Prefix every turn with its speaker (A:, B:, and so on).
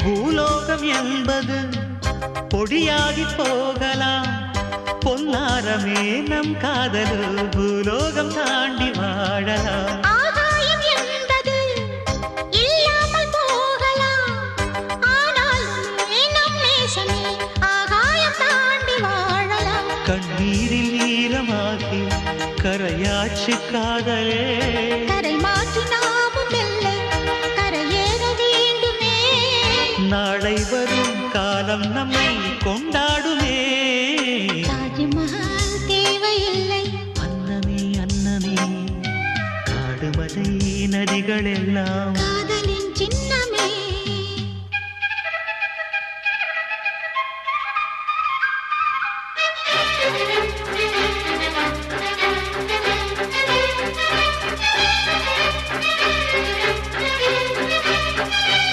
A: பூலோகம் என்பது பொடியாகி போகலாம், பொன்னாரமே நம் காதலு பூலோகம் தாண்டி வாழலாம்.
B: ஆகாயம் என்பது இல்லாமல் போகலாம், ஆனால் நம் நேசமே ஆகாயம் தாண்டி வாழலாம்.
A: கண்ணீரில் ஈரமாகி கரையாட்சி காதலே,
B: கரை மாற்றி நாமும் வெல்ல கரையேற வேண்டுமே.
A: நாளை வரும் காலம் நம்